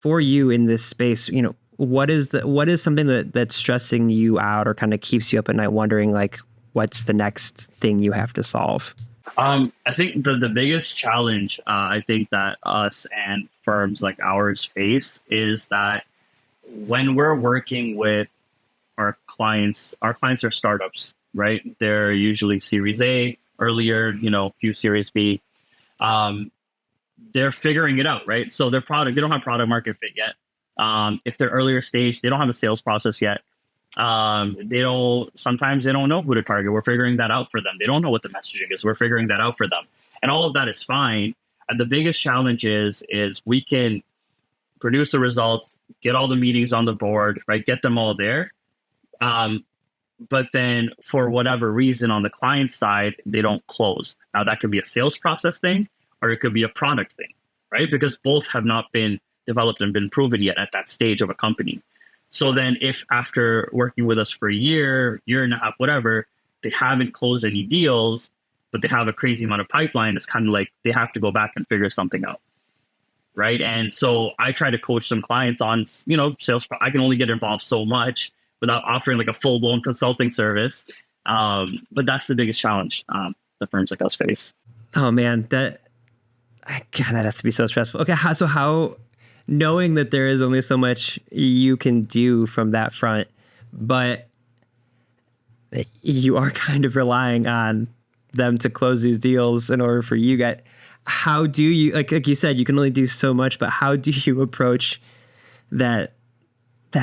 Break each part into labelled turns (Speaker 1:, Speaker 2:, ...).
Speaker 1: for you in this space, what is something that's stressing you out or kind of keeps you up at night wondering like, what's the next thing you have to solve?
Speaker 2: I think the biggest challenge I think that us and firms like ours face is that when we're working with our clients are startups, right? They're usually Series A, earlier, few Series B. Um, they're figuring it out, right? So they don't have product market fit yet. If they're earlier stage, they don't have a sales process yet. Sometimes they don't know who to target. We're figuring that out for them. They don't know what the messaging is. We're figuring that out for them. And all of that is fine. And the biggest challenge is we can produce the results, get all the meetings on the board, right? Get them all there. But then for whatever reason on the client side, they don't close. Now that could be a sales process thing, or it could be a product thing, right? Because both have not been developed and been proven yet at that stage of a company. So then if after working with us for a year and a half, whatever, they haven't closed any deals, but they have a crazy amount of pipeline, it's kind of like they have to go back and figure something out. Right. And so I try to coach some clients on, sales. I can only get involved so much without offering like a full blown consulting service. But that's the biggest challenge the firms like us face.
Speaker 1: Oh man, that has to be so stressful. Okay. So how, knowing that there is only so much you can do from that front, but you are kind of relying on them to close these deals in order for you guys. How do you, like you said, you can only do so much, but how do you approach that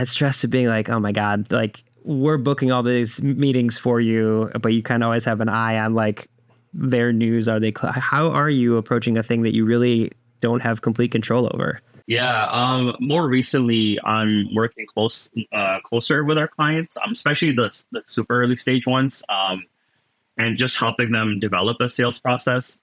Speaker 1: stress of being like, oh my God, like we're booking all these meetings for you, but you kind of always have an eye on like their news. How are you approaching a thing that you really don't have complete control over?
Speaker 2: Yeah. More recently, I'm working closer with our clients, especially the super early stage ones. And just helping them develop a sales process,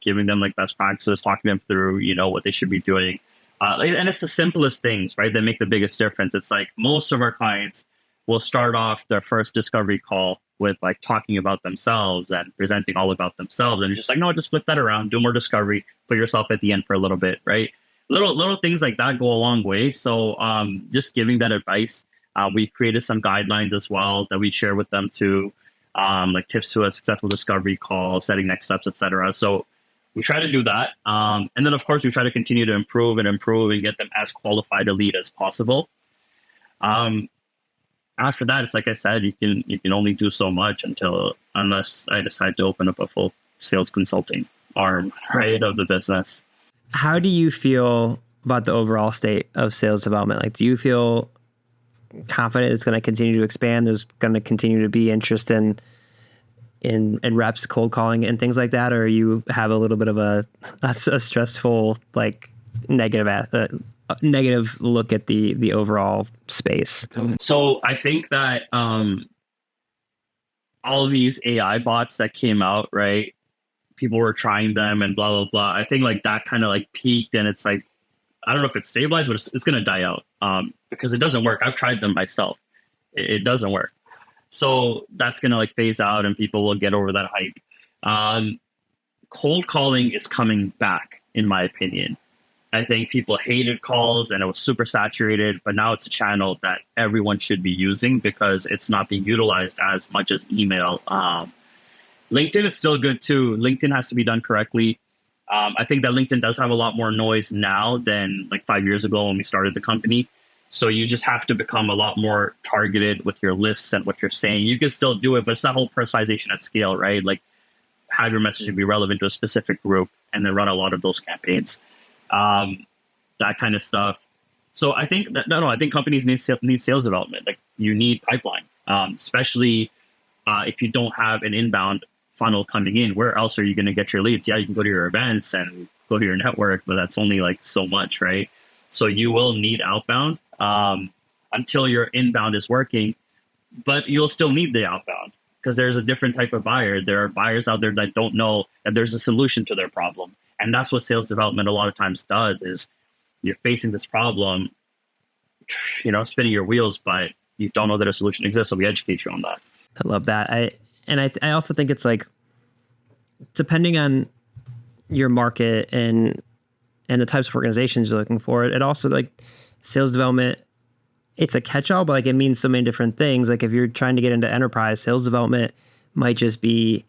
Speaker 2: giving them like best practices, talking them through, what they should be doing. And it's the simplest things, right, that make the biggest difference. It's like most of our clients will start off their first discovery call with like talking about themselves and presenting all about themselves. And it's just like, no, just flip that around, do more discovery, put yourself at the end for a little bit, right? Little things like that go a long way. So just giving that advice. We created some guidelines as well that we share with them too. Like tips to a successful discovery call, setting next steps, etc. So we try to do that. And then of course we try to continue to improve and get them as qualified a lead as possible. After that, it's like I said, you can only do so much unless I decide to open up a full sales consulting arm, right, of the business.
Speaker 1: How do you feel about the overall state of sales development? Like, do you feel confident it's going to continue to expand? There's going to continue to be interest in reps, cold calling, and things like that, or you have a little bit of a stressful, like negative look at the overall space?
Speaker 2: So I think that all of these AI bots that came out, right? People were trying them and blah blah blah. I think like that kind of like peaked, and it's like, I don't know if it's stabilized, but it's going to die out because it doesn't work. I've tried them myself. It doesn't work. So that's going to like phase out and people will get over that hype. Cold calling is coming back, in my opinion. I think people hated calls and it was super saturated, but now it's a channel that everyone should be using because it's not being utilized as much as email. LinkedIn is still good too. LinkedIn has to be done correctly. I think that LinkedIn does have a lot more noise now than like 5 years ago when we started the company. So you just have to become a lot more targeted with your lists and what you're saying. You can still do it, but it's that whole personalization at scale, right? Like have your messaging be relevant to a specific group and then run a lot of those campaigns, that kind of stuff. So I think that, I think companies need sales development. Like you need pipeline, especially if you don't have an inbound funnel coming in. Where else are you going to get your leads? Yeah, you can go to your events and go to your network, but that's only like so much, right? So you will need outbound until your inbound is working, but you'll still need the outbound because there's a different type of buyer. There are buyers out there that don't know that there's a solution to their problem. And that's what sales development a lot of times does is you're facing this problem, spinning your wheels, but you don't know that a solution exists. So we educate you on that.
Speaker 1: I love that. I also think it's like, depending on your market and and the types of organizations you're looking for. It also, like, sales development, it's a catch-all, but like it means so many different things. Like if you're trying to get into enterprise, sales development might just be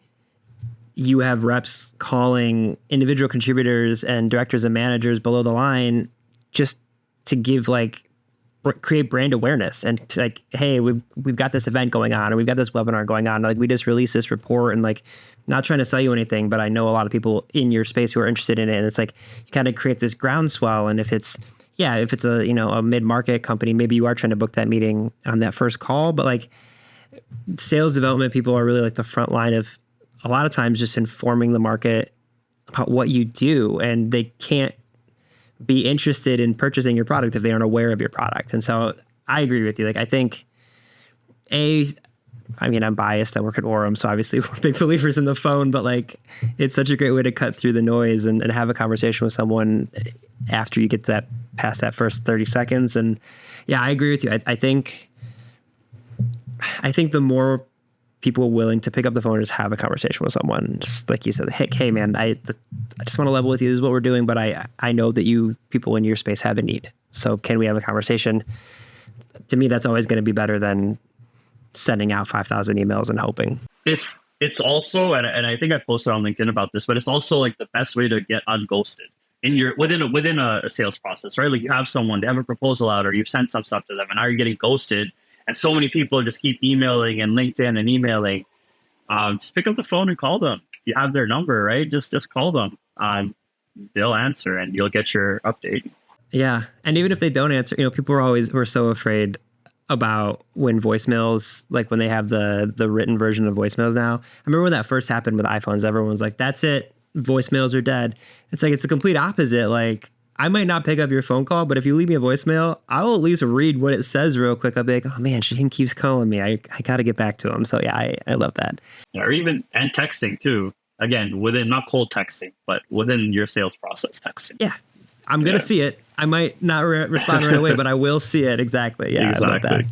Speaker 1: you have reps calling individual contributors and directors and managers below the line just to give, like, create brand awareness and to, like, hey, we've got this event going on, or we've got this webinar going on. Like, we just released this report, and, like, not trying to sell you anything, but I know a lot of people in your space who are interested in it. And it's like, you kind of create this groundswell. And if it's a, a mid-market company, maybe you are trying to book that meeting on that first call, but like sales development people are really like the front line of a lot of times just informing the market about what you do, and they can't be interested in purchasing your product if they aren't aware of your product. And so I agree with you. Like, I think I'm biased. I work at Orum, so obviously we're big believers in the phone, but like it's such a great way to cut through the noise and have a conversation with someone after you get past that first 30 seconds. And yeah, I agree with you. I think the more people willing to pick up the phone and just have a conversation with someone, just like you said, hey man, I just want to level with you. This is what we're doing, but I know that you people in your space have a need. So can we have a conversation? To me, that's always going to be better than sending out 5,000 emails and hoping.
Speaker 2: It's also, and I think I posted on LinkedIn about this, but it's also like the best way to get unghosted within a sales process, right? Like you have someone, they have a proposal out, or you've sent some stuff to them, and now you're getting ghosted. And so many people just keep emailing and LinkedIn and emailing. Just pick up the phone and call them. You have their number, right? Just call them. They'll answer and you'll get your update.
Speaker 1: Yeah. And even if they don't answer, people were so afraid about when voicemails, like when they have the written version of voicemails now. I remember when that first happened with iPhones, everyone was like, that's it. Voicemails are dead. It's like, it's the complete opposite. Like, I might not pick up your phone call, but if you leave me a voicemail, I will at least read what it says real quick. I'll be like, oh man, Shaheem keeps calling me. I got to get back to him. So yeah, I love that.
Speaker 2: Yeah, or even, and texting too. Again, within, not cold texting, but within your sales process texting.
Speaker 1: Yeah. I'm going to see it. I might not respond right away, but I will see it. Exactly. Yeah, exactly. I love that.